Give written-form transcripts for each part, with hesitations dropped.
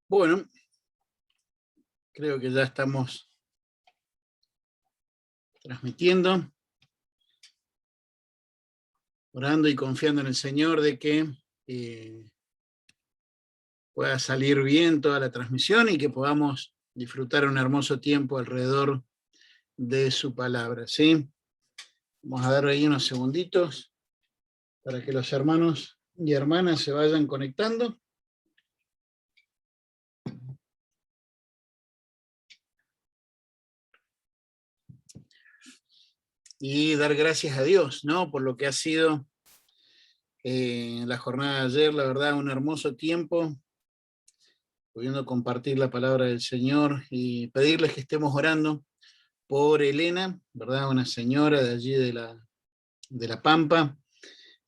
Bueno, creo que ya estamos transmitiendo, orando y confiando en el Señor de que pueda salir bien toda la transmisión y que podamos disfrutar un hermoso tiempo alrededor de su palabra, ¿sí? Vamos a dar ahí unos segunditos para que los hermanos y hermanas se vayan conectando. Y dar gracias a Dios, ¿no? Por lo que ha sido la jornada de ayer, la verdad, un hermoso tiempo, pudiendo compartir la palabra del Señor y pedirles que estemos orando por Elena, ¿verdad? Una señora de allí de la Pampa,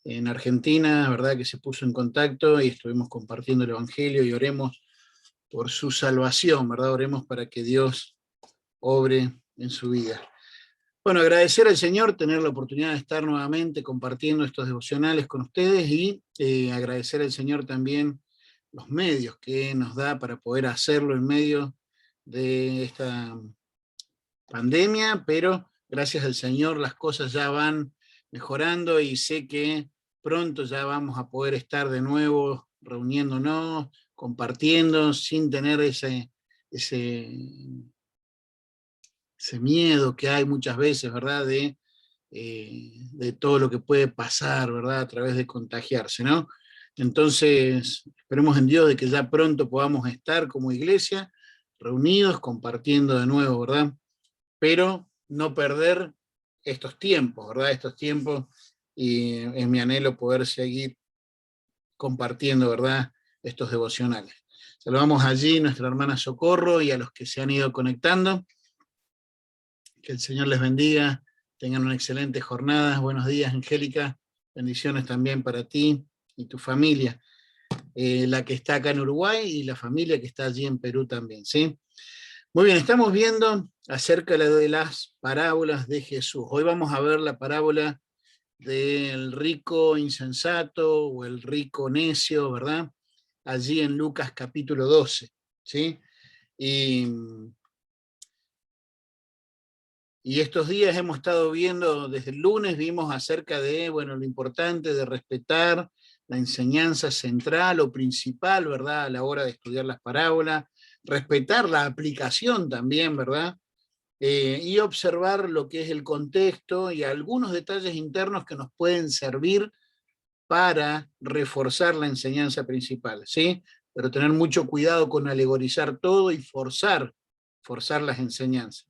en Argentina, ¿verdad? Que se puso en contacto y estuvimos compartiendo el Evangelio y oremos por su salvación, ¿verdad? Oremos para que Dios obre en su vida. Bueno, agradecer al Señor tener la oportunidad de estar nuevamente compartiendo estos devocionales con ustedes y agradecer al Señor también los medios que nos da para poder hacerlo en medio de esta pandemia, pero gracias al Señor las cosas ya van mejorando y sé que pronto ya vamos a poder estar de nuevo reuniéndonos, compartiendo, sin tener ese miedo que hay muchas veces, ¿verdad? De todo lo que puede pasar, ¿verdad? A través de contagiarse, ¿no? Entonces, esperemos en Dios de que ya pronto podamos estar como iglesia reunidos, compartiendo de nuevo, ¿verdad? Pero no perder estos tiempos, ¿verdad? Estos tiempos, y es mi anhelo poder seguir compartiendo, ¿verdad? Estos devocionales. Saludamos allí a nuestra hermana Socorro y a los que se han ido conectando. Que el Señor les bendiga, tengan una excelente jornada. Buenos días, Angélica. Bendiciones también para ti y tu familia. La que está acá en Uruguay y la familia que está allí en Perú también, ¿sí? Muy bien, estamos viendo acerca de las parábolas de Jesús. Hoy vamos a ver la parábola del rico insensato o el rico necio, ¿verdad? Allí en Lucas capítulo 12, ¿sí? Y estos días hemos estado viendo, desde el lunes vimos acerca de, bueno, lo importante de respetar la enseñanza central o principal, ¿verdad? A la hora de estudiar las parábolas, respetar la aplicación también, ¿verdad? Y observar lo que es el contexto y algunos detalles internos que nos pueden servir para reforzar la enseñanza principal, ¿sí? Pero tener mucho cuidado con alegorizar todo y forzar las enseñanzas.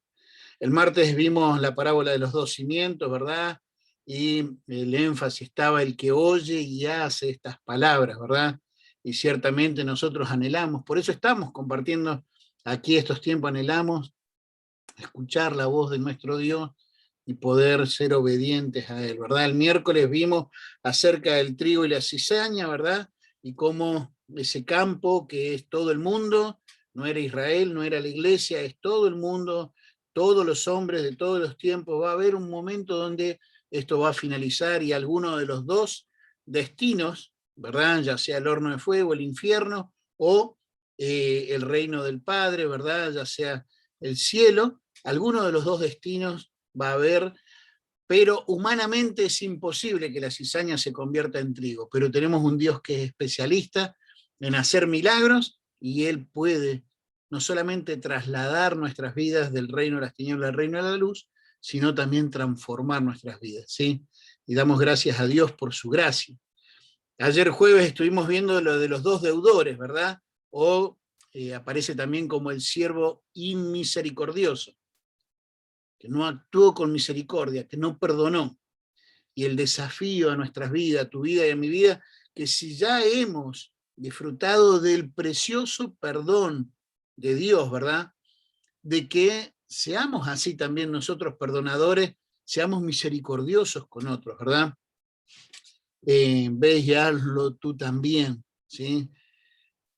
El martes vimos la parábola de los dos cimientos, ¿verdad? Y el énfasis estaba el que oye y hace estas palabras, ¿verdad? Y ciertamente nosotros anhelamos, por eso estamos compartiendo aquí estos tiempos, anhelamos escuchar la voz de nuestro Dios y poder ser obedientes a Él, ¿verdad? El miércoles vimos acerca del trigo y la cizaña, ¿verdad? Y cómo ese campo que es todo el mundo, no era Israel, no era la iglesia, es todo el mundo, todos los hombres de todos los tiempos. Va a haber un momento donde esto va a finalizar y alguno de los dos destinos, ¿verdad? Ya sea el horno de fuego, el infierno, o el reino del Padre, ¿verdad? Ya sea el cielo, alguno de los dos destinos va a haber, pero humanamente es imposible que la cizaña se convierta en trigo, pero tenemos un Dios que es especialista en hacer milagros y Él puede no solamente trasladar nuestras vidas del reino de las tinieblas al reino de la luz, sino también transformar nuestras vidas, ¿sí? Y damos gracias a Dios por su gracia. Ayer jueves estuvimos viendo lo de los dos deudores, ¿verdad? O aparece también como el siervo inmisericordioso, que no actuó con misericordia, que no perdonó. Y el desafío a nuestras vidas, a tu vida y a mi vida, que si ya hemos disfrutado del precioso perdón de Dios, ¿verdad? De que seamos así también nosotros perdonadores, seamos misericordiosos con otros, ¿verdad? Ves y hazlo tú también, ¿sí?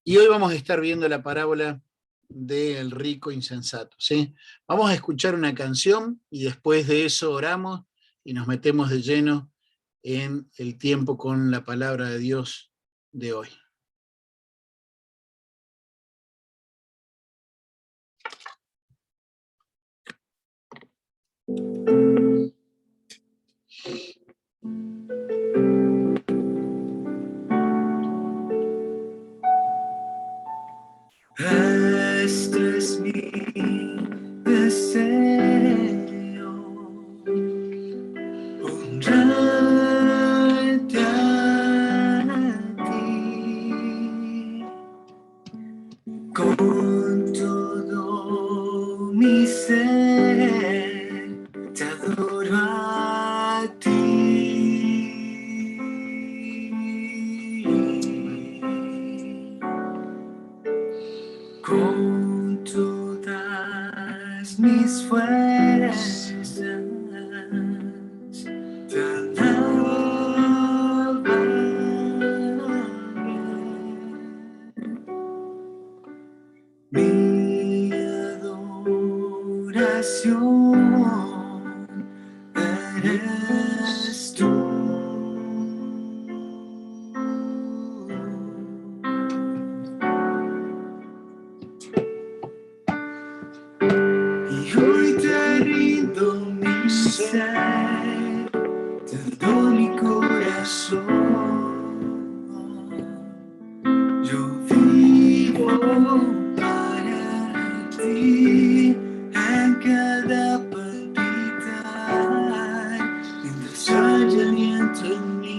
Y hoy vamos a estar viendo la parábola del rico insensato, ¿sí? Vamos a escuchar una canción y después de eso oramos y nos metemos de lleno en el tiempo con la palabra de Dios de hoy. Este es mi deseo, honrarte a ti con todo mi ser, te adoro a ti. Con todas mis fuerzas te alabaré. Mi adoración eres tú. Y hoy te rindo mi ser, te doy mi corazón. Yo vivo para ti en cada palpitar, mientras haya aliento en mí.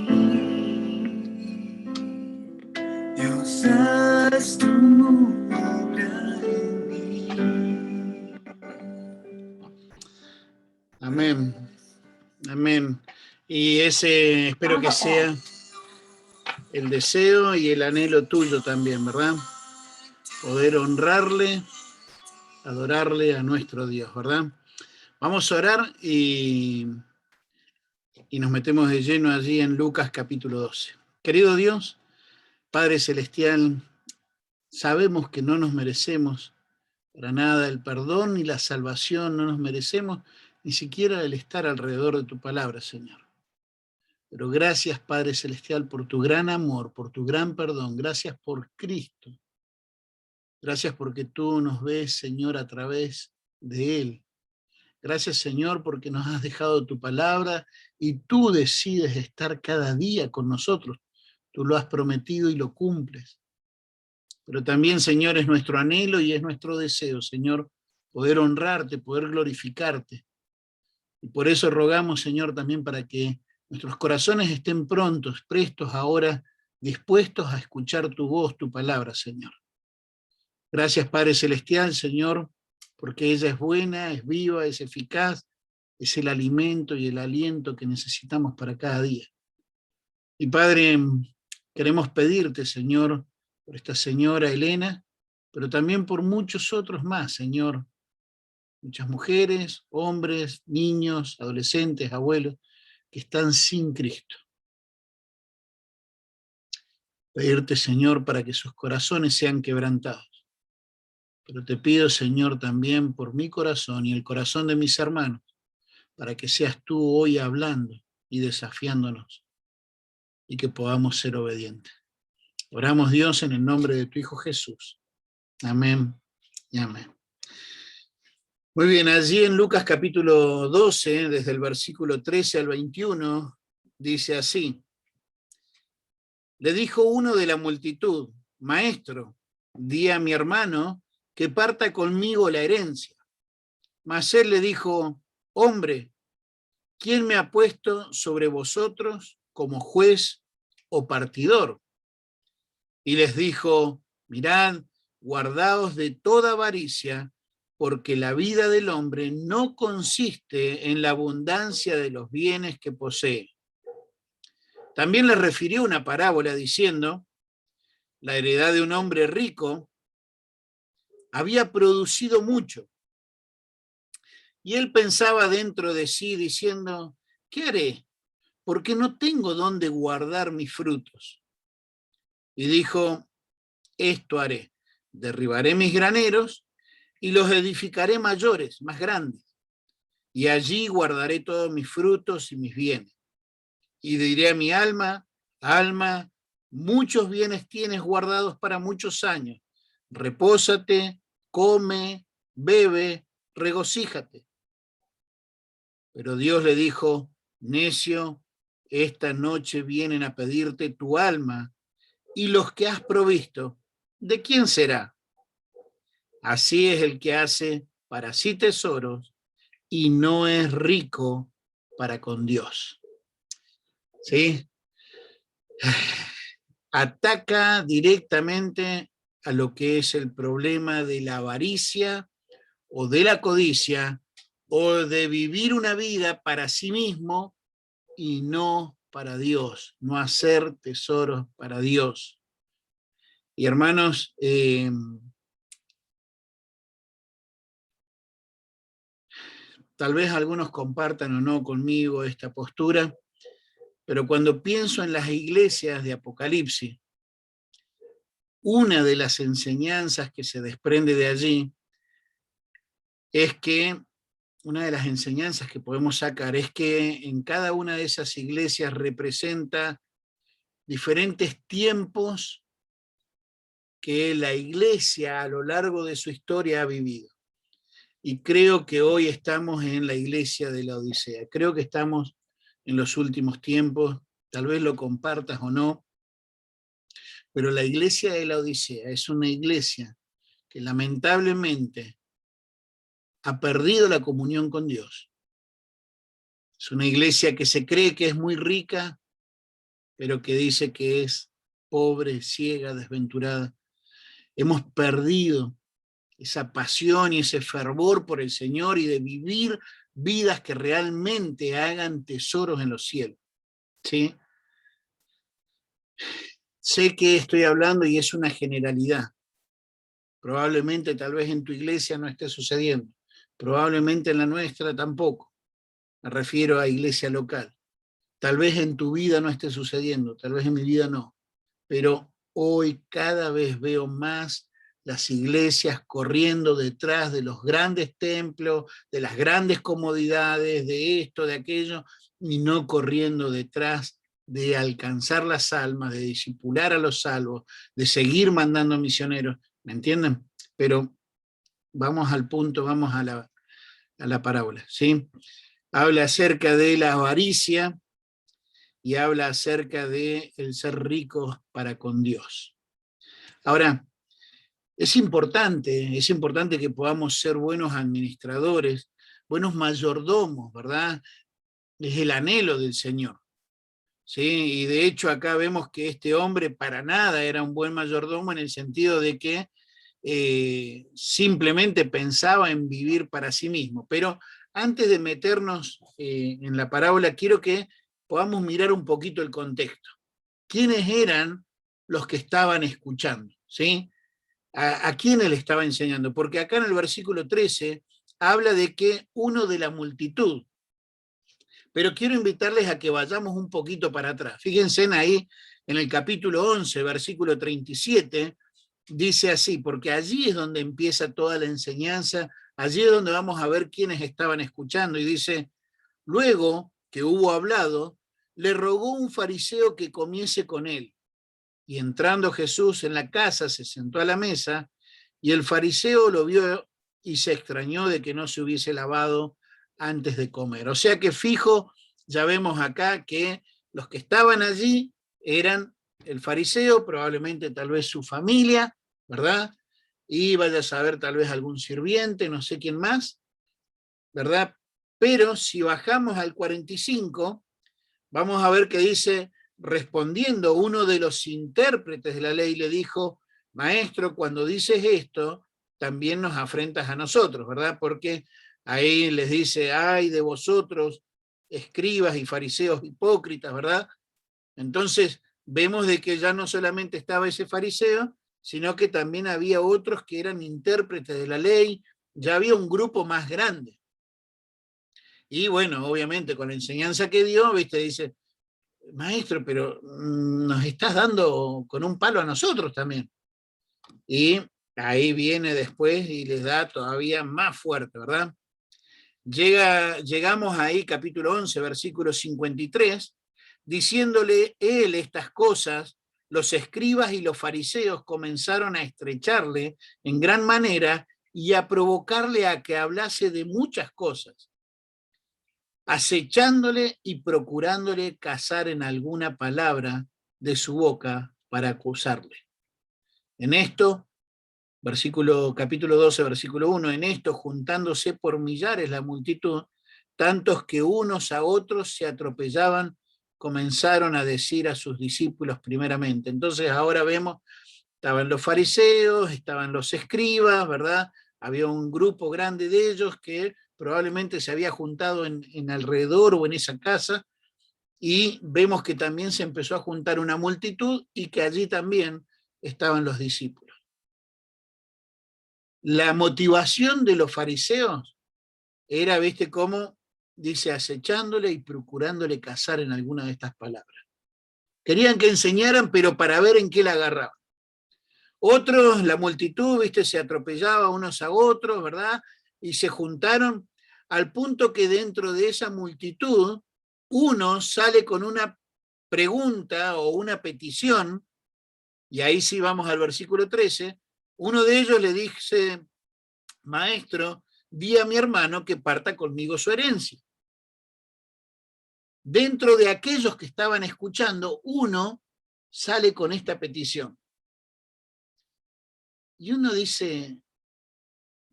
Dios, haz tu obra en mí. Amén. Amén. Y ese espero que sea el deseo y el anhelo tuyo también, ¿verdad? Poder honrarle, adorarle a nuestro Dios, ¿verdad? Vamos a orar y nos metemos de lleno allí en Lucas capítulo 12. Querido Dios, Padre Celestial, sabemos que no nos merecemos para nada el perdón ni la salvación, no nos merecemos ni siquiera el estar alrededor de tu palabra, Señor. Pero gracias, Padre Celestial, por tu gran amor, por tu gran perdón. Gracias por Cristo. Gracias porque tú nos ves, Señor, a través de Él. Gracias, Señor, porque nos has dejado tu palabra y tú decides estar cada día con nosotros. Tú lo has prometido y lo cumples. Pero también, Señor, es nuestro anhelo y es nuestro deseo, Señor, poder honrarte, poder glorificarte. Y por eso rogamos, Señor, también para que nuestros corazones estén prontos, prestos ahora, dispuestos a escuchar tu voz, tu palabra, Señor. Gracias, Padre Celestial, Señor, porque ella es buena, es viva, es eficaz, es el alimento y el aliento que necesitamos para cada día. Y Padre, queremos pedirte, Señor, por esta señora Elena, pero también por muchos otros más, Señor, muchas mujeres, hombres, niños, adolescentes, abuelos, que están sin Cristo. Pedirte, Señor, para que sus corazones sean quebrantados. Pero te pido, Señor, también por mi corazón y el corazón de mis hermanos, para que seas tú hoy hablando y desafiándonos y que podamos ser obedientes. Oramos, Dios, en el nombre de tu Hijo Jesús. Amén y amén. Muy bien, allí en Lucas capítulo 12, desde el versículo 13 al 21, dice así: le dijo uno de la multitud: Maestro, di a mi hermano que parta conmigo la herencia. Mas él le dijo: Hombre, ¿quién me ha puesto sobre vosotros como juez o partidor? Y les dijo: Mirad, guardaos de toda avaricia, porque la vida del hombre no consiste en la abundancia de los bienes que posee. También les refirió una parábola diciendo: la heredad de un hombre rico había producido mucho. Y él pensaba dentro de sí diciendo: ¿qué haré? Porque no tengo dónde guardar mis frutos. Y dijo: esto haré, derribaré mis graneros y los edificaré mayores, más grandes, y allí guardaré todos mis frutos y mis bienes. Y diré a mi alma: alma, muchos bienes tienes guardados para muchos años. Repósate, come, bebe, regocíjate. Pero Dios le dijo: Necio, esta noche vienen a pedirte tu alma, y los que has provisto, ¿de quién será? Así es el que hace para sí tesoros y no es rico para con Dios. ¿Sí? Ataca directamente a lo que es el problema de la avaricia o de la codicia o de vivir una vida para sí mismo y no para Dios, no hacer tesoros para Dios. Y hermanos, tal vez algunos compartan o no conmigo esta postura, pero cuando pienso en las iglesias de Apocalipsis, una de las enseñanzas que se desprende de allí es que, una de las enseñanzas que podemos sacar es que en cada una de esas iglesias representa diferentes tiempos que la iglesia a lo largo de su historia ha vivido. Y creo que hoy estamos en la iglesia de la Odisea. Creo que estamos en los últimos tiempos, tal vez lo compartas o no, pero la iglesia de la Odisea es una iglesia que lamentablemente ha perdido la comunión con Dios. Es una iglesia que se cree que es muy rica, pero que dice que es pobre, ciega, desventurada. Hemos perdido esa pasión y ese fervor por el Señor y de vivir vidas que realmente hagan tesoros en los cielos. ¿Sí? Sé que estoy hablando y es una generalidad. Probablemente tal vez en tu iglesia no esté sucediendo. Probablemente en la nuestra tampoco. Me refiero a iglesia local. Tal vez en tu vida no esté sucediendo, tal vez en mi vida no. Pero hoy cada vez veo más las iglesias corriendo detrás de los grandes templos, de las grandes comodidades, de esto, de aquello, y no corriendo detrás de alcanzar las almas, de discipular a los salvos, de seguir mandando misioneros. ¿Me entienden? Pero vamos al punto, vamos a la parábola, ¿sí? Habla acerca de la avaricia y habla acerca de el ser ricos para con Dios. Ahora, es importante que podamos ser buenos administradores, buenos mayordomos, ¿verdad? Es el anhelo del Señor. ¿Sí? Y de hecho acá vemos que este hombre para nada era un buen mayordomo en el sentido de que simplemente pensaba en vivir para sí mismo. Pero antes de meternos en la parábola, quiero que podamos mirar un poquito el contexto. ¿Quiénes eran los que estaban escuchando? ¿Sí? ¿A quién él estaba enseñando? Porque acá en el versículo 13 habla de que uno de la multitud. Pero quiero invitarles a que vayamos un poquito para atrás. Fíjense ahí en el capítulo 11, versículo 37, dice así, porque allí es donde empieza toda la enseñanza, allí es donde vamos a ver quiénes estaban escuchando, y dice, luego que hubo hablado, le rogó un fariseo que comiese con él, y entrando Jesús en la casa se sentó a la mesa, y el fariseo lo vio y se extrañó de que no se hubiese lavado antes de comer. O sea que fijo, ya vemos acá que los que estaban allí eran el fariseo, probablemente tal vez su familia, ¿verdad? Y vaya a saber tal vez algún sirviente, no sé quién más, ¿verdad? Pero si bajamos al 45, vamos a ver que dice, respondiendo uno de los intérpretes de la ley le dijo, maestro, cuando dices esto, también nos afrentas a nosotros, ¿verdad? Porque ahí les dice, ay de vosotros, escribas y fariseos hipócritas, ¿verdad? Entonces vemos de que ya no solamente estaba ese fariseo, sino que también había otros que eran intérpretes de la ley, ya había un grupo más grande. Y bueno, obviamente con la enseñanza que dio, viste, dice, maestro, pero nos estás dando con un palo a nosotros también. Y ahí viene después y les da todavía más fuerte, ¿verdad? Llegamos ahí, capítulo 11, versículo 53, diciéndole él estas cosas, los escribas y los fariseos comenzaron a estrecharle en gran manera y a provocarle a que hablase de muchas cosas. acechándole y procurándole cazar en alguna palabra de su boca para acusarle. En esto, capítulo 12, versículo 1, en esto, juntándose por millares la multitud, tantos que unos a otros se atropellaban, comenzaron a decir a sus discípulos primeramente. Entonces ahora vemos, estaban los fariseos, estaban los escribas, ¿verdad? Había un grupo grande de ellos que probablemente se había juntado en alrededor o en esa casa, y vemos que también se empezó a juntar una multitud y que allí también estaban los discípulos. La motivación de los fariseos era, ¿viste cómo? Dice, acechándole y procurándole cazar en alguna de estas palabras. Querían que enseñaran, pero para ver en qué la agarraban. Otros, la multitud, ¿viste? Se atropellaba unos a otros, ¿verdad? Y se juntaron al punto que dentro de esa multitud, uno sale con una pregunta o una petición, y ahí sí vamos al versículo 13, uno de ellos le dice, maestro, di a mi hermano que parta conmigo su herencia. Dentro de aquellos que estaban escuchando, uno sale con esta petición. Y uno dice,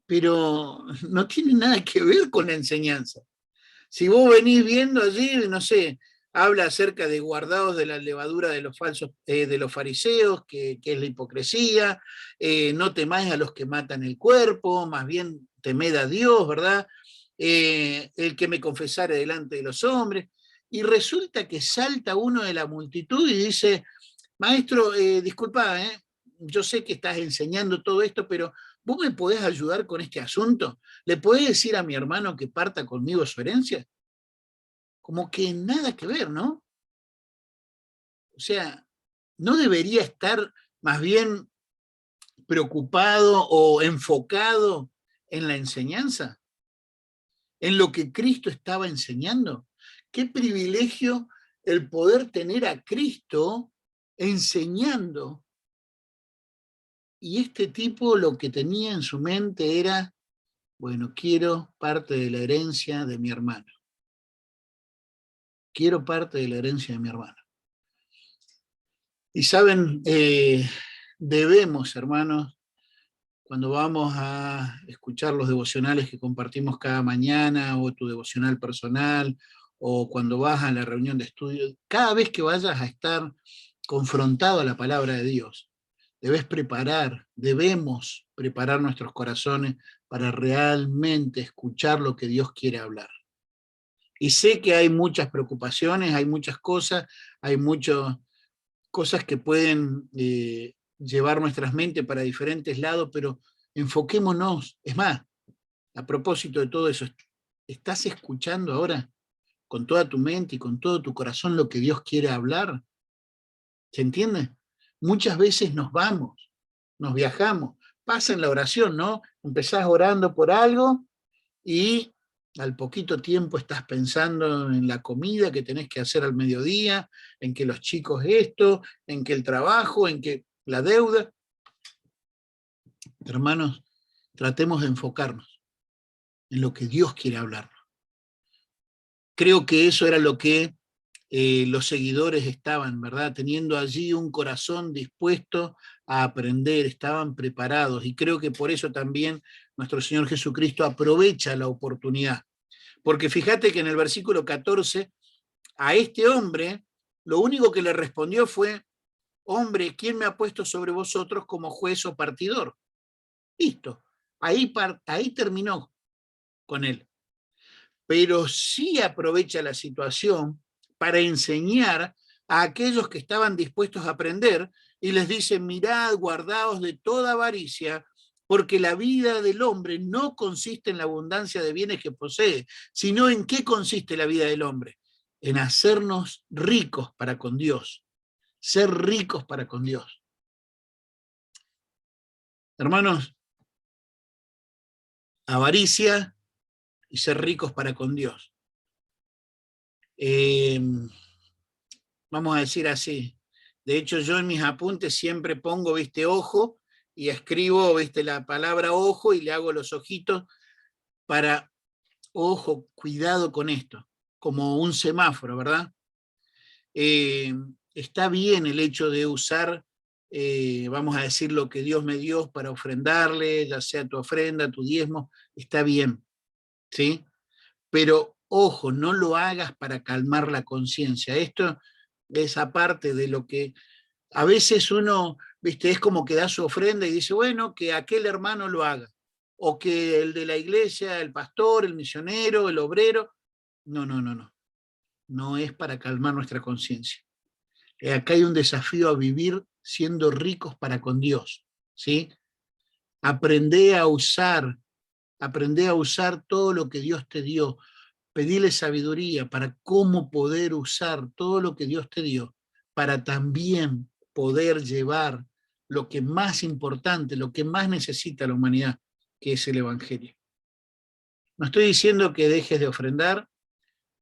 pero no tiene nada que ver con la enseñanza. Si vos venís viendo allí, no sé, habla acerca de guardados de la levadura de los falsos, de los fariseos, que es la hipocresía, no temáis a los que matan el cuerpo, más bien temed a Dios, ¿verdad? El que me confesare delante de los hombres. Y resulta que salta uno de la multitud y dice, maestro, disculpa, yo sé que estás enseñando todo esto, pero ¿vos me podés ayudar con este asunto? ¿Le podés decir a mi hermano que parta conmigo su herencia? Como que nada que ver, ¿no? O sea, ¿no debería estar más bien preocupado o enfocado en la enseñanza? ¿En lo que Cristo estaba enseñando? Qué privilegio el poder tener a Cristo enseñando. Y este tipo lo que tenía en su mente era, bueno, quiero parte de la herencia de mi hermano. Quiero parte de la herencia de mi hermano. Y saben, debemos, hermanos, cuando vamos a escuchar los devocionales que compartimos cada mañana, o tu devocional personal, o cuando vas a la reunión de estudio, cada vez que vayas a estar confrontado a la palabra de Dios, debemos preparar nuestros corazones para realmente escuchar lo que Dios quiere hablar. Y sé que hay muchas preocupaciones, hay muchas cosas, hay muchas cosas que pueden llevar nuestras mentes para diferentes lados, pero enfoquémonos. Es más, a propósito de todo eso, ¿estás escuchando ahora con toda tu mente y con todo tu corazón lo que Dios quiere hablar? ¿Se entiende? Muchas veces nos vamos, nos viajamos, pasa en la oración, ¿no? Empezás orando por algo y al poquito tiempo estás pensando en la comida que tenés que hacer al mediodía, en que los chicos esto, en que el trabajo, en que la deuda. Hermanos, tratemos de enfocarnos en lo que Dios quiere hablarnos. Creo que eso era lo que los seguidores estaban, ¿verdad? Teniendo allí un corazón dispuesto a aprender, estaban preparados, y creo que por eso también nuestro Señor Jesucristo aprovecha la oportunidad. Porque fíjate que en el versículo 14, a este hombre, lo único que le respondió fue, hombre, ¿quién me ha puesto sobre vosotros como juez o partidor? Listo, ahí terminó con él. Pero sí aprovecha la situación para enseñar a aquellos que estaban dispuestos a aprender, y les dice, mirad, guardaos de toda avaricia, porque la vida del hombre no consiste en la abundancia de bienes que posee, sino en qué consiste la vida del hombre, en hacernos ricos para con Dios, ser ricos para con Dios. Hermanos, avaricia y ser ricos para con Dios. Vamos a decir así. De hecho, yo en mis apuntes siempre pongo, viste, ojo, y escribo, viste, la palabra ojo y le hago los ojitos para, ojo, cuidado con esto. como un semáforo, ¿verdad? Está bien el hecho de usar, vamos a decir, lo que Dios me dio para ofrendarle, ya sea tu ofrenda, tu diezmo, está bien, ¿sí? Pero ojo, no lo hagas para calmar la conciencia. Esto es aparte de lo que a veces uno, viste, es como que da su ofrenda y dice, bueno, que aquel hermano lo haga, o que el de la iglesia, el pastor, el misionero, el obrero. No, no, no, no. No es para calmar nuestra conciencia. Acá hay un desafío a vivir siendo ricos para con Dios, ¿sí? Aprende a usar, aprende a usar todo lo que Dios te dio. Pedile sabiduría para cómo poder usar todo lo que Dios te dio, para también poder llevar lo que más importante, lo que más necesita la humanidad, que es el Evangelio. No estoy diciendo que dejes de ofrendar,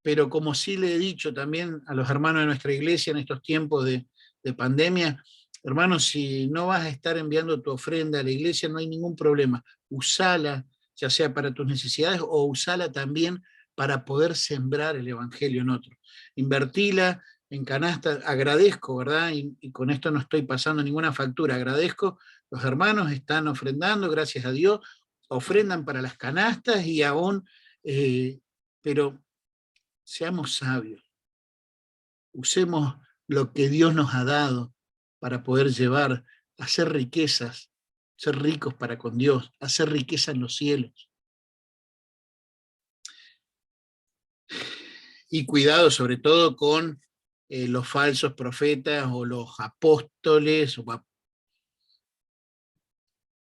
pero como sí le he dicho también a los hermanos de nuestra iglesia en estos tiempos de pandemia, hermanos, si no vas a estar enviando tu ofrenda a la iglesia, no hay ningún problema. Usala, ya sea para tus necesidades o usala también para poder sembrar el evangelio en otro. Invertila en canasta, agradezco, ¿verdad? Y con esto no estoy pasando ninguna factura, agradezco, los hermanos están ofrendando, gracias a Dios, ofrendan para las canastas y aún, pero seamos sabios, usemos lo que Dios nos ha dado para poder llevar a hacer riquezas, ser ricos para con Dios, hacer riqueza en los cielos. Y cuidado sobre todo con los falsos profetas o los apóstoles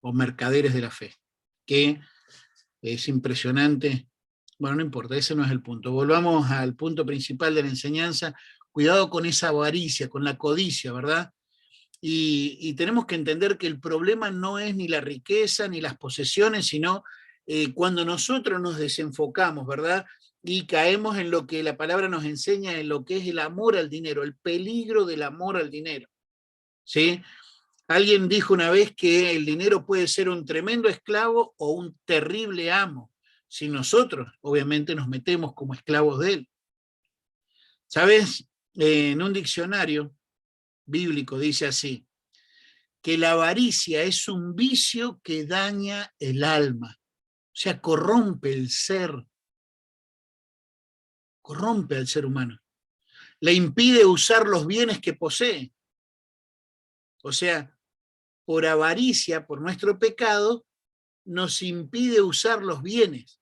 o mercaderes de la fe, que es impresionante. Bueno, no importa, ese no es el punto. Volvamos al punto principal de la enseñanza. Cuidado con esa avaricia, con la codicia, ¿verdad? Y tenemos que entender que el problema no es ni la riqueza ni las posesiones, sino cuando nosotros nos desenfocamos, ¿verdad? Y caemos en lo que la palabra nos enseña, en lo que es el amor al dinero, el peligro del amor al dinero, ¿sí? Alguien dijo una vez que el dinero puede ser un tremendo esclavo o un terrible amo, si nosotros obviamente nos metemos como esclavos de él. ¿Sabes? En un diccionario bíblico dice así, que la avaricia es un vicio que daña el alma, o sea, corrompe el ser, corrompe al ser humano, le impide usar los bienes que posee. O sea, por avaricia, por nuestro pecado, nos impide usar los bienes,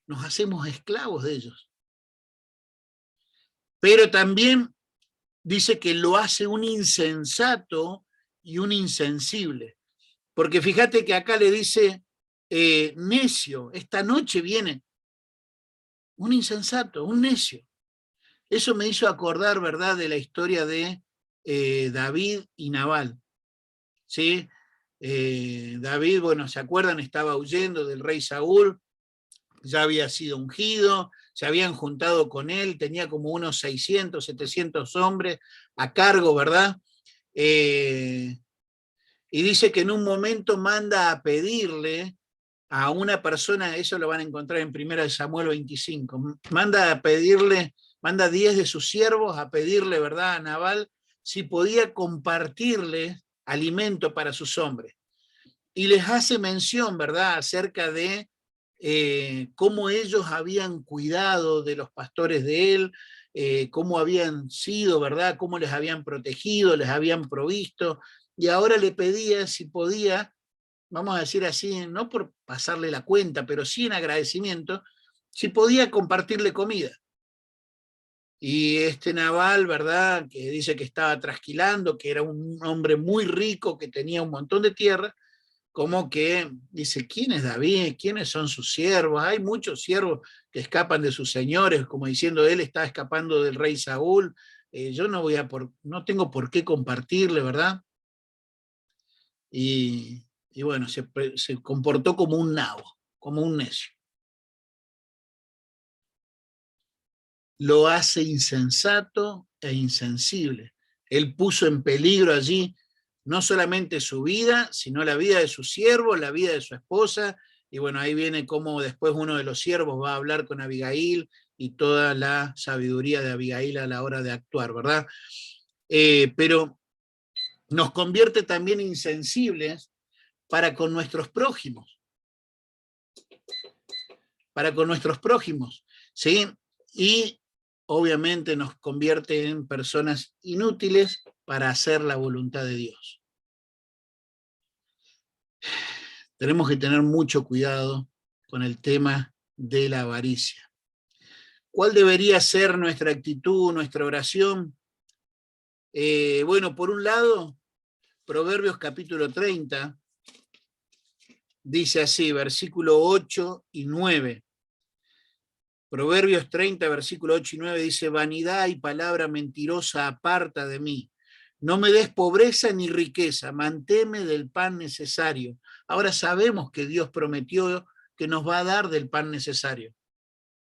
nos hacemos esclavos de ellos. Pero también dice que lo hace un insensato y un insensible. Porque fíjate que acá le dice, necio, esta noche viene un insensato, un necio. Eso me hizo acordar, ¿verdad?, de la historia de David y Nabal. ¿Sí? David, bueno, ¿se acuerdan? Estaba huyendo del rey Saúl, ya había sido ungido, se habían juntado con él, tenía como unos 600, 700 hombres a cargo, ¿verdad? Y dice que en un momento manda a pedirle a una persona, eso lo van a encontrar en 1 Samuel 25, manda a pedirle, manda 10 de sus siervos a pedirle, ¿verdad?, a Nabal, si podía compartirle alimento para sus hombres. Y les hace mención, ¿verdad?, acerca de cómo ellos habían cuidado de los pastores de él, cómo habían sido, ¿verdad?, cómo les habían protegido, les habían provisto, y ahora le pedía si podía, vamos a decir así, no por pasarle la cuenta, pero sí en agradecimiento, si podía compartirle comida. Y este Nabal, ¿verdad?, que dice que estaba trasquilando, que era un hombre muy rico, que tenía un montón de tierra, como que dice, ¿quién es David? ¿Quiénes son sus siervos? Hay muchos siervos que escapan de sus señores, como diciendo, él está escapando del rey Saúl, yo no tengo por qué compartirle, ¿verdad? Y bueno, se comportó como un nabo, como un necio. Lo hace insensato e insensible. Él puso en peligro allí no solamente su vida, sino la vida de su siervo, la vida de su esposa, y bueno, ahí viene como después uno de los siervos va a hablar con Abigail y toda la sabiduría de Abigail a la hora de actuar, ¿verdad? Pero nos convierte también insensibles para con nuestros prójimos, ¿sí? Y obviamente nos convierte en personas inútiles para hacer la voluntad de Dios. Tenemos que tener mucho cuidado con el tema de la avaricia. ¿Cuál debería ser nuestra actitud, nuestra oración? Bueno, por un lado, Proverbios capítulo 30, dice así, versículo 8 y 9. Proverbios 30, versículo 8 y 9 dice, vanidad y palabra mentirosa aparta de mí. No me des pobreza ni riqueza, manténme del pan necesario. Ahora sabemos que Dios prometió que nos va a dar del pan necesario.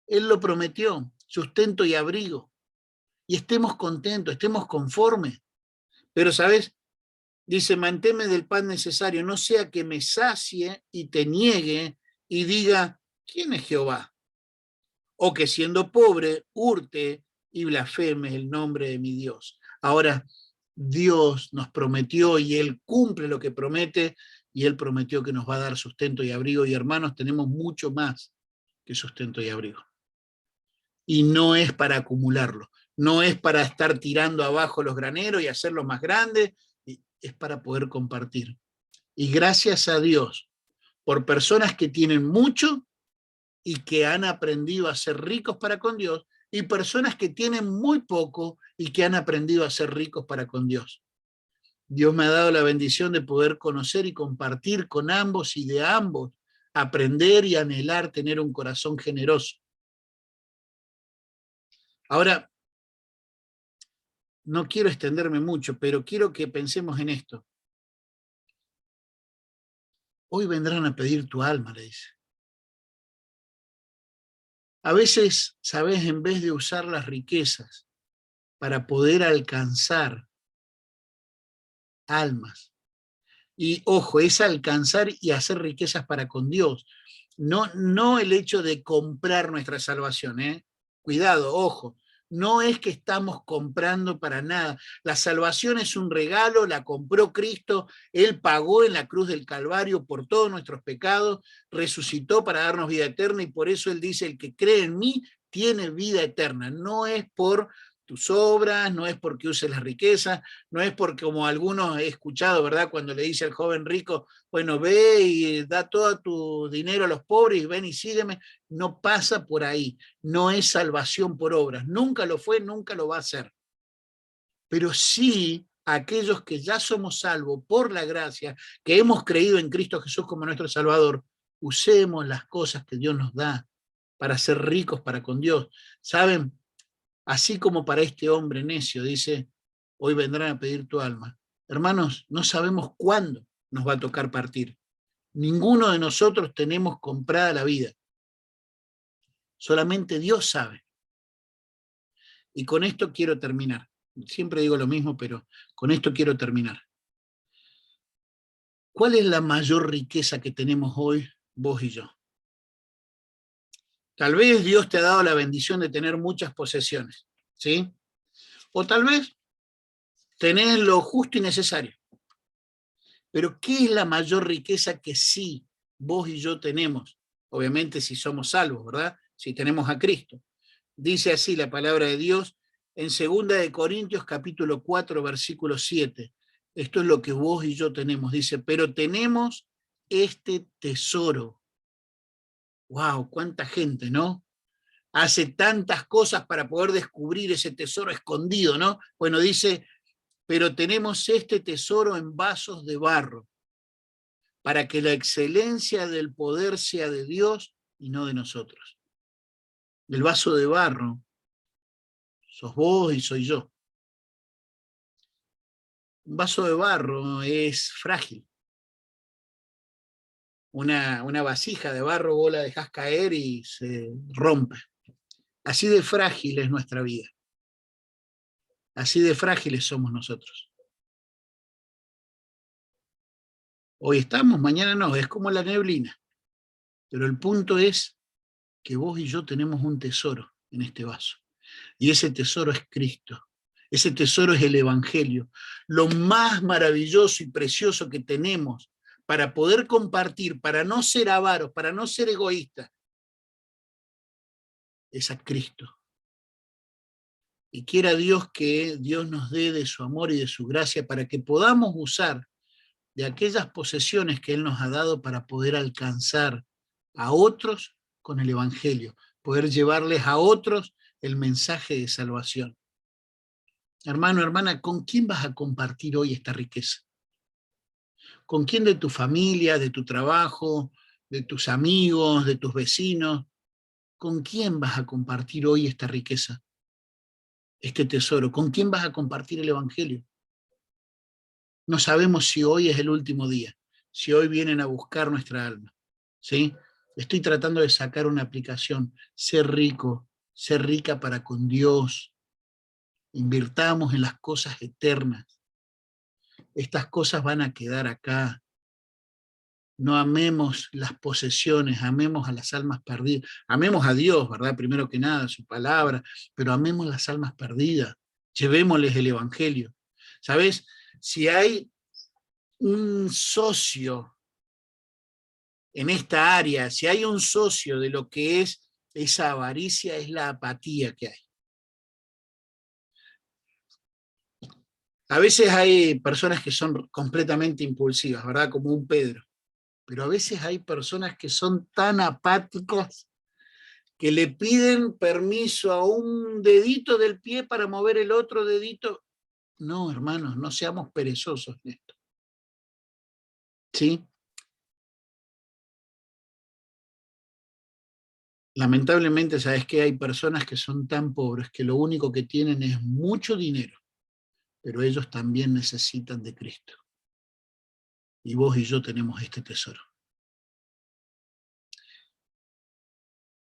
Él lo prometió, sustento y abrigo. Y estemos contentos, estemos conformes. Pero, ¿sabes? Dice, manténme del pan necesario, no sea que me sacie y te niegue y diga, ¿quién es Jehová? O que siendo pobre, hurte y blasfeme el nombre de mi Dios. Ahora, Dios nos prometió y Él cumple lo que promete y Él prometió que nos va a dar sustento y abrigo. Y hermanos, tenemos mucho más que sustento y abrigo. Y no es para acumularlo, no es para estar tirando abajo los graneros y hacerlos más grandes, es para poder compartir. Y gracias a Dios por personas que tienen mucho y que han aprendido a ser ricos para con Dios, y personas que tienen muy poco y que han aprendido a ser ricos para con Dios. Dios me ha dado la bendición de poder conocer y compartir con ambos y de ambos, aprender y anhelar tener un corazón generoso. Ahora, no quiero extenderme mucho, pero quiero que pensemos en esto. Hoy vendrán a pedir tu alma, le dice. A veces, ¿sabes? En vez de usar las riquezas para poder alcanzar almas, y ojo, es alcanzar y hacer riquezas para con Dios, no el hecho de comprar nuestra salvación, ¿eh? Cuidado, ojo, no es que estamos comprando para nada. La salvación es un regalo, la compró Cristo, Él pagó en la cruz del Calvario por todos nuestros pecados, resucitó para darnos vida eterna y por eso Él dice, el que cree en mí tiene vida eterna. No es por tus obras, no es porque uses las riquezas, no es porque como algunos he escuchado, ¿verdad? Cuando le dice al joven rico, bueno, ve y da todo tu dinero a los pobres y ven y sígueme, no pasa por ahí, no es salvación por obras, nunca lo fue, nunca lo va a ser. Pero sí aquellos que ya somos salvos por la gracia, que hemos creído en Cristo Jesús como nuestro Salvador, usemos las cosas que Dios nos da para ser ricos para con Dios. ¿Saben? Así como para este hombre necio, dice, hoy vendrán a pedir tu alma. Hermanos, no sabemos cuándo nos va a tocar partir. Ninguno de nosotros tenemos comprada la vida. Solamente Dios sabe. Y con esto quiero terminar. Siempre digo lo mismo, pero con esto quiero terminar. ¿Cuál es la mayor riqueza que tenemos hoy, vos y yo? Tal vez Dios te ha dado la bendición de tener muchas posesiones, ¿sí? O tal vez tenés lo justo y necesario. Pero ¿qué es la mayor riqueza que sí vos y yo tenemos? Obviamente si somos salvos, ¿verdad? Si tenemos a Cristo. Dice así la palabra de Dios en 2 de Corintios capítulo 4 versículo 7. Esto es lo que vos y yo tenemos. Dice, pero tenemos este tesoro. ¡Wow! ¡Cuánta gente!, ¿no? Hace tantas cosas para poder descubrir ese tesoro escondido, ¿no? Bueno, dice, pero tenemos este tesoro en vasos de barro, para que la excelencia del poder sea de Dios y no de nosotros. El vaso de barro sos vos y soy yo. Un vaso de barro es frágil. Una vasija de barro vos la dejás caer y se rompe. Así de frágil es nuestra vida. Así de frágiles somos nosotros. Hoy estamos, mañana no, es como la neblina. Pero el punto es que vos y yo tenemos un tesoro. en este vaso. Y ese tesoro es Cristo. Ese tesoro es el Evangelio. Lo más maravilloso y precioso que tenemos para poder compartir, para no ser avaros, para no ser egoístas, es a Cristo. Y quiera Dios que Dios nos dé de su amor y de su gracia para que podamos usar de aquellas posesiones que Él nos ha dado para poder alcanzar a otros con el Evangelio, poder llevarles a otros el mensaje de salvación. Hermano, hermana, ¿con quién vas a compartir hoy esta riqueza? ¿Con quién de tu familia, de tu trabajo, de tus amigos, de tus vecinos? ¿Con quién vas a compartir hoy esta riqueza, este tesoro? ¿Con quién vas a compartir el Evangelio? No sabemos si hoy es el último día, si hoy vienen a buscar nuestra alma, ¿sí? Estoy tratando de sacar una aplicación, ser rico, ser rica para con Dios. Invirtamos en las cosas eternas. Estas cosas van a quedar acá. No amemos las posesiones, amemos a las almas perdidas. Amemos a Dios, ¿verdad? Primero que nada, su palabra, pero amemos las almas perdidas. Llevémosles el Evangelio. ¿Sabes? Si hay un socio en esta área, si hay un socio de lo que es esa avaricia, es la apatía que hay. A veces hay personas que son completamente impulsivas, ¿verdad? Como un Pedro. Pero a veces hay personas que son tan apáticas que le piden permiso a un dedito del pie para mover el otro dedito. No, hermanos, no seamos perezosos en esto. ¿Sí? Lamentablemente, ¿sabes qué? Hay personas que son tan pobres que lo único que tienen es mucho dinero, pero ellos también necesitan de Cristo. Y vos y yo tenemos este tesoro.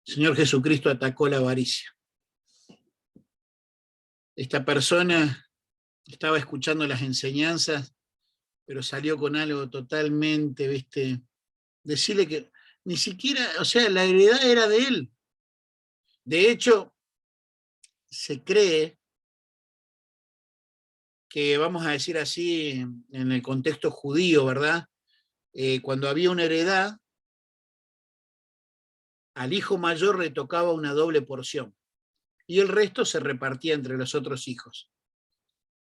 El Señor Jesucristo atacó la avaricia. Esta persona estaba escuchando las enseñanzas, pero salió con algo totalmente, ¿viste? Decirle que ni siquiera, o sea, la heredad era de él. De hecho, se cree que, vamos a decir así, en el contexto judío, ¿verdad? Cuando había una heredad, al hijo mayor le tocaba una doble porción y el resto se repartía entre los otros hijos.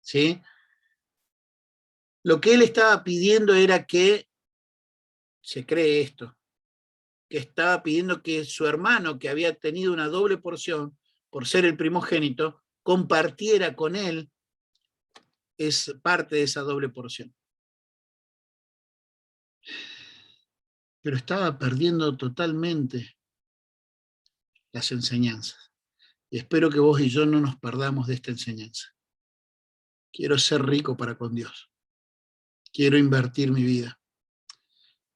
¿Sí? Lo que él estaba pidiendo era que, se cree esto, que estaba pidiendo que su hermano, que había tenido una doble porción por ser el primogénito, compartiera con él es parte de esa doble porción. Pero estaba perdiendo totalmente las enseñanzas. Y espero que vos y yo no nos perdamos de esta enseñanza. Quiero ser rico para con Dios. Quiero invertir mi vida.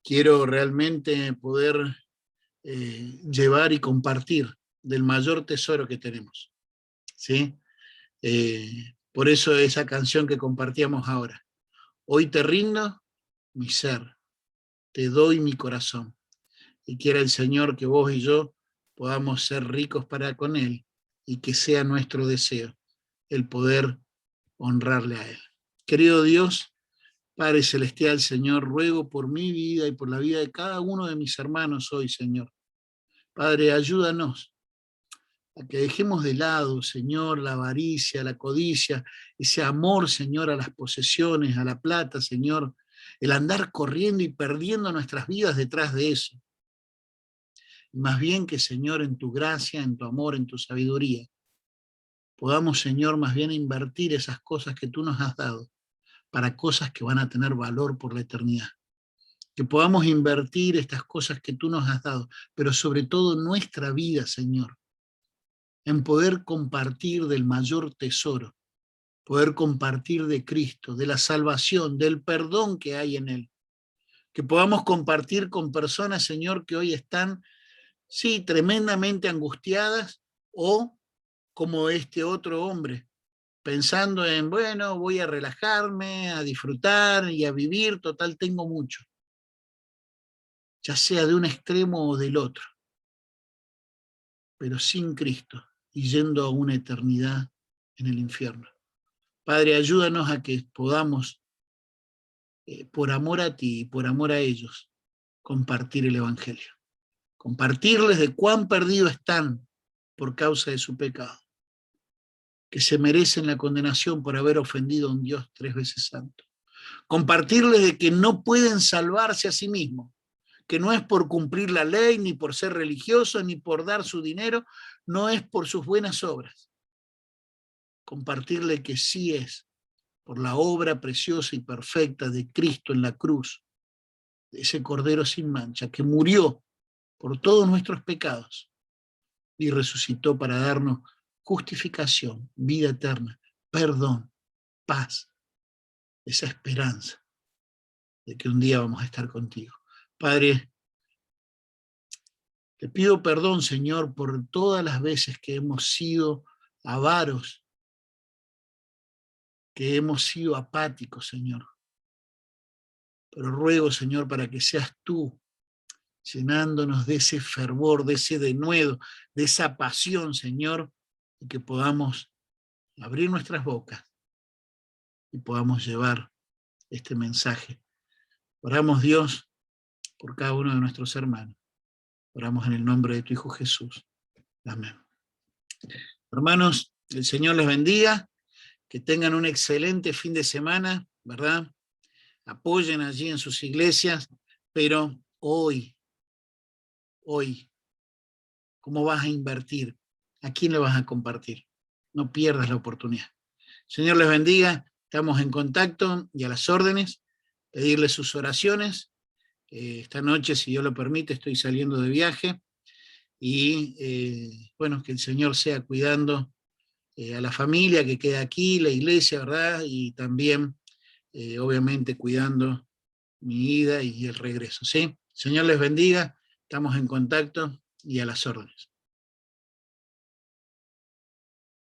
Quiero realmente poder llevar y compartir del mayor tesoro que tenemos. ¿Sí? Por eso esa canción que compartíamos ahora. Hoy te rindo mi ser, te doy mi corazón. Y quiera el Señor que vos y yo podamos ser ricos para con Él y que sea nuestro deseo el poder honrarle a Él. Querido Dios, Padre Celestial, Señor, ruego por mi vida y por la vida de cada uno de mis hermanos hoy, Señor. Padre, ayúdanos a que dejemos de lado, Señor, la avaricia, la codicia, ese amor, Señor, a las posesiones, a la plata, Señor, el andar corriendo y perdiendo nuestras vidas detrás de eso. Más bien que, Señor, en tu gracia, en tu amor, en tu sabiduría, podamos, Señor, más bien invertir esas cosas que tú nos has dado para cosas que van a tener valor por la eternidad. Que podamos invertir estas cosas que tú nos has dado, pero sobre todo nuestra vida, Señor, en poder compartir del mayor tesoro, poder compartir de Cristo, de la salvación, del perdón que hay en Él. Que podamos compartir con personas, Señor, que hoy están, sí, tremendamente angustiadas, o como este otro hombre, pensando en, bueno, voy a relajarme, a disfrutar y a vivir, total, tengo mucho. Ya sea de un extremo o del otro, pero sin Cristo y yendo a una eternidad en el infierno. Padre, ayúdanos a que podamos, por amor a ti y por amor a ellos, compartir el Evangelio. Compartirles de cuán perdidos están por causa de su pecado, que se merecen la condenación por haber ofendido a un Dios 3 veces santo. Compartirles de que no pueden salvarse a sí mismos, que no es por cumplir la ley, ni por ser religiosos, ni por dar su dinero, no es por sus buenas obras. Compartirle que sí es por la obra preciosa y perfecta de Cristo en la cruz, de ese Cordero sin mancha, que murió por todos nuestros pecados y resucitó para darnos justificación, vida eterna, perdón, paz, esa esperanza de que un día vamos a estar contigo. Padre, te pido perdón, Señor, por todas las veces que hemos sido avaros, que hemos sido apáticos, Señor. Pero ruego, Señor, para que seas tú llenándonos de ese fervor, de ese denuedo, de esa pasión, Señor, y que podamos abrir nuestras bocas y podamos llevar este mensaje. Oramos, Dios, por cada uno de nuestros hermanos. Oramos en el nombre de tu Hijo Jesús. Amén. Hermanos, el Señor les bendiga, que tengan un excelente fin de semana, ¿verdad? Apoyen allí en sus iglesias, pero hoy, ¿cómo vas a invertir? ¿A quién le vas a compartir? No pierdas la oportunidad. Señor les bendiga, estamos en contacto y a las órdenes, pedirles sus oraciones. Esta noche, si Dios lo permite, estoy saliendo de viaje y bueno, que el Señor sea cuidando a la familia que queda aquí, la iglesia, ¿verdad? Y también, obviamente, cuidando mi ida y el regreso, ¿sí? Señor les bendiga, estamos en contacto y a las órdenes.